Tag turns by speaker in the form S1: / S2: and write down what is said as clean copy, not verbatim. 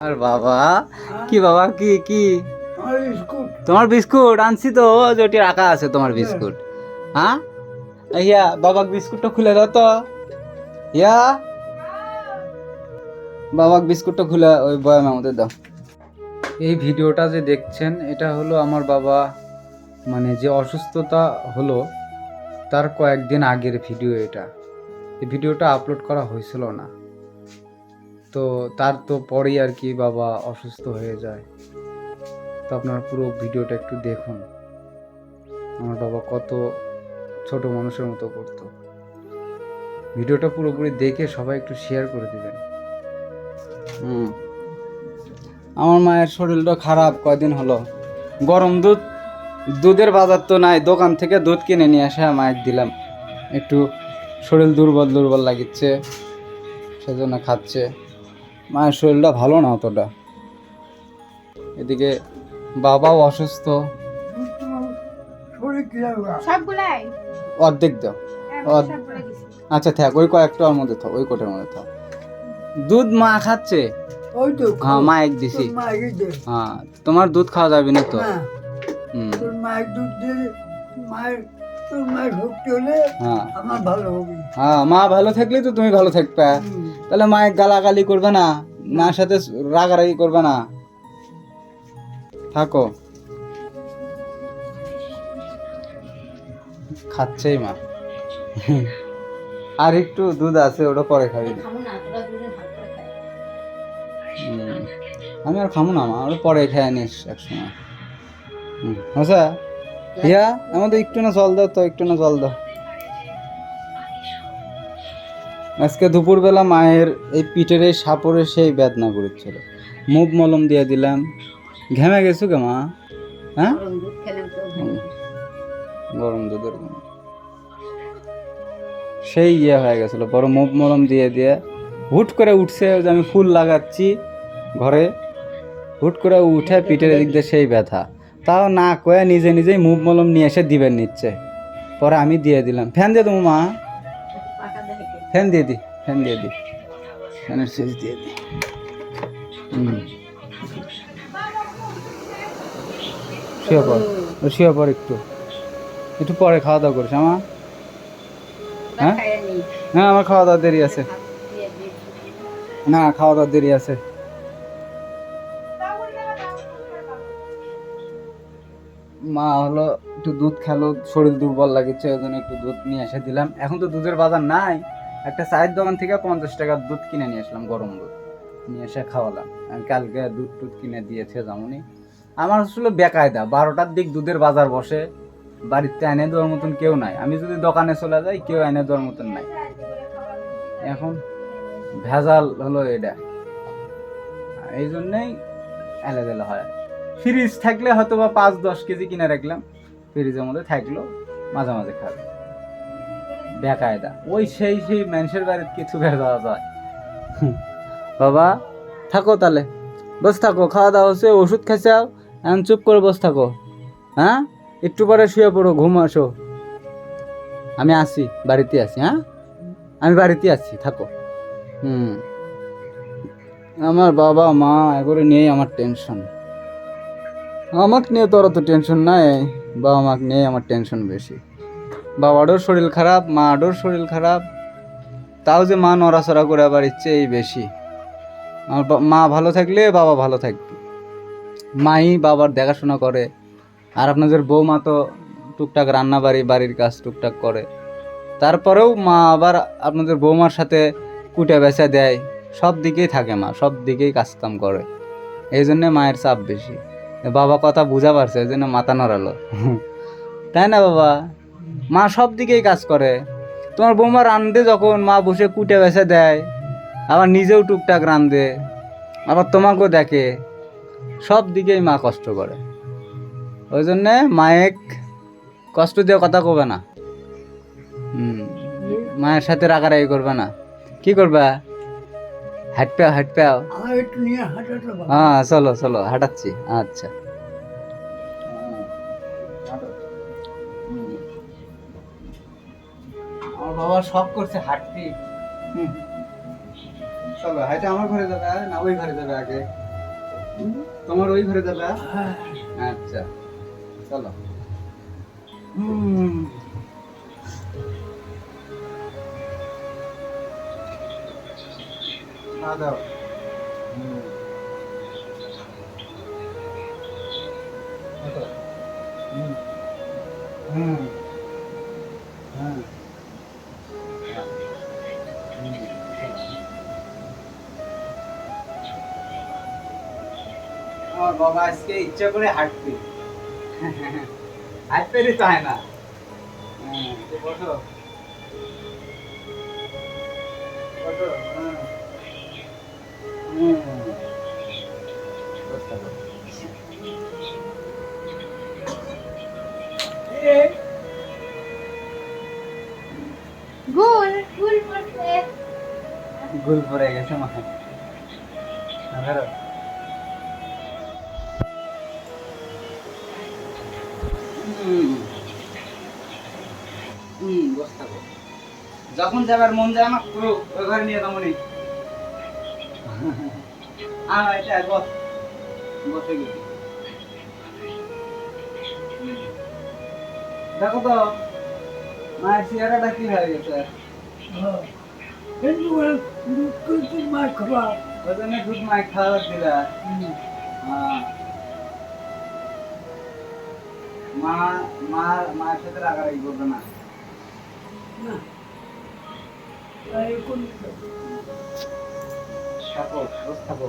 S1: আর বাবা কি বাবা কি কি তোমার বিস্কুট আনছি তো যেটি রাখা আছে তোমার বিস্কুট। হ্যাঁ ইয়া বাবা বিস্কুটটা খুলে দাও তো। ইয়া বাবা বিস্কুটটা খুলে ওই বয়ামের মধ্যে দাও। এই ভিডিওটা যে দেখছেন এটা হলো আমার বাবা মানে যে অসুস্থতা হলো তার কয়েকদিন আগের ভিডিও। এটা এই ভিডিওটা আপলোড করা হয়েছিল না, তো তার তো পরেই আর কি বাবা অসুস্থ হয়ে যায়। তো আপনারা পুরো ভিডিওটা একটু দেখুন, আমার বাবা কত ছোট মানুষের মতো করতো। ভিডিওটা পুরোপুরি দেখে সবাই একটু শেয়ার করে দিবেন। আমার মায়ের শরীরটা খারাপ, কয়দিন হলো গরম দুধের বাজার তো নাই, দোকান থেকে দুধ কিনে নিয়ে আসে মায়ের দিলাম। একটু শরীর দুর্বল দুর্বল লাগিচ্ছে, সেজন্য খাচ্ছে। মায়ের শরীরটা ভালো না অতটা। এদিকে বাবাও অসুস্থ। অর্ধেক দাও। আচ্ছা থাক, ওই কয়েকটার মধ্যে থাক, ওই কোটার মধ্যে থাক। দুধ মা খাচ্ছে। হ্যাঁ মাইক দিছি। হ্যাঁ তোমার দুধ খাওয়া যাবে না তো। হ্যাঁ মা ভালো থাকলে তো তুমি ভালো থাকবে। তাহলে মায়ের গালাগালি করবে না, মার সাথে রাগারাগি করবে না, থাকো। খাচ্ছেই মা। আর একটু দুধ আছে, ওটা পরে খাবি। আমি আর খামো না মা, ওটা পরে খেয়ে নিস একসময়। আচ্ছা ইয়া আমাদের একটু না জল দাও তো, একটু না জল দাও। আজকে দুপুরবেলা মায়ের এই পিঠের এই সাপড়ে সেই বেদনা করেছিল, মুভ মলম দিয়ে দিলাম। ঘেমে গেছো কে মা? হ্যাঁ গরম দুধের সেই ইয়ে হয়ে গেছিলো, বড় মুভ মলম দিয়ে দিয়ে হুট করে উঠছে। যে আমি ফুল লাগাচ্ছি ঘরে, হুট করে উঠে পিঠের দিক দিয়ে সেই ব্যথা। তাও না কয়ে নিজে নিজেই মুভ মলম নিয়ে এসে দিবেন নিচ্ছে। পরে আমি দিয়ে দিলাম। ফ্যান দিয়ে দেবো মা, ফ্যান দিয়ে দি, ফ্যান দিয়ে দি, ফ্যানের সুইচ দিয়ে দি। শুয়ে পর, শুয়ে পর, একটু একটু পরে খাওয়া দাওয়া করিস আমার। হ্যাঁ হ্যাঁ আমার খাওয়া দাওয়া দেরি আছে। না খাওয়া দাওয়া দেরি আছে। মা হলো একটু দুধ খেলো, শরীর দুর্বল লাগছে, ওই জন্য একটু দুধ নিয়ে এসে দিলাম। এখন তো দুধের বাজার নাই, একটা চায়ের দোকান থেকে 50 টাকার দুধ কিনে নিয়ে আসলাম, গরম দুধ নিয়ে এসে খাওয়ালাম। কালকে দুধ টুধ কিনে দিয়েছে যেমনই। আমার আসলে বেকায়দা, 12টার দিক দুধের বাজার বসে, বাড়িতে এনে দেওয়ার মতন কেউ নাই। আমি যদি দোকানে চলে যাই কেউ এনে দেওয়ার মতন নাই। এখন ভেজাল হলো এটা, এই জন্যেই এলেবেলা হয়। ফ্রিজ থাকলে হয়তো বা 5-10 কেজি কিনে রাখলাম, ফ্রিজের মধ্যে থাকলো, মাঝে মাঝে খাবে। বেকায়দা ওই সেই মানুষের বাড়িতে কিছু ভেজাল যায়। বাবা থাকো তাহলে, বস থাকো, খাওয়া দাওয়া হচ্ছে, ওষুধ খাইছাও, এখন চুপ করে বস থাকো। হ্যাঁ একটু পরে শুয়ে পড়ো, ঘুম আসো। আমি আসি, বাড়িতে আসি। হ্যাঁ আমি বাড়িতে আসছি, থাকো। আমার বাবা মা এগুলো নিয়েই আমার টেনশন। আমাকে নিয়ে তো অত টেনশন নাই, বাবা মাকে নিয়ে আমার টেনশন বেশি। বাবারও শরীর খারাপ, মারও শরীর খারাপ, তাও যে মা নড়াচড়া করে আবার ইচ্ছে এই বেশি। আমার মা ভালো থাকলে বাবা ভালো থাকবে, মাই বাবার দেখাশোনা করে। আর আপনাদের বৌমা তো টুকটাক রান্না বাড়ির কাজ টুকটাক করে। তারপরেও মা আবার আপনাদের বৌমার সাথে কুটে বেচা দেয়, সব দিকেই থাকে মা, সব দিকেই কাজকাম করে। এই জন্যে মায়ের চাপ বেশি। বাবা কথা বুঝা পারছে, এই জন্য মাথা নড়ালো। তাই না বাবা? মা সব দিকেই কাজ করে। তোমার বৌমা রান্ধে যখন, মা বসে কুটে বেছে দেয়, আবার নিজেও টুকটাক রান্ধে, আবার তোমাকেও দেখে, সব দিকেই মা কষ্ট করে। ওই জন্যে মায়ের কষ্ট দিয়ে কথা কবে না, মায়ের সাথে রাগারাগি করবে না। কি করবা? হাঁটতে হ্যাঁ চলো চলো হাঁটাচ্ছি। আচ্ছা আমার বাবা শখ করছে হাঁটতে। চলো হাইটে আমার ঘরে যাবে না ওই ঘরে যাবে আগে? তোমার ওই ঘরে যাবে? আচ্ছা চলো। না দাও। আমার বাবা আজকে ইচ্ছা করে হাঁটতে হাঁটতে দিতে হয় না। বসো বসো। গুল পড়ে গেছে মাথায়। ধরো। বসে থাকো। যখন যাবার মন যায় আমার পুরো ওই ঘরে নিয়ে তেমনই। এটা বস বসে গেছি। দেখো তো মায়ের চেহারাটা কি হয়ে গেছে। ওই জন্য দুধ মায় খাওয়ার দিলা। মা মায়ের সাথে রাগারাগি করবে না। থাকো বস থাকো।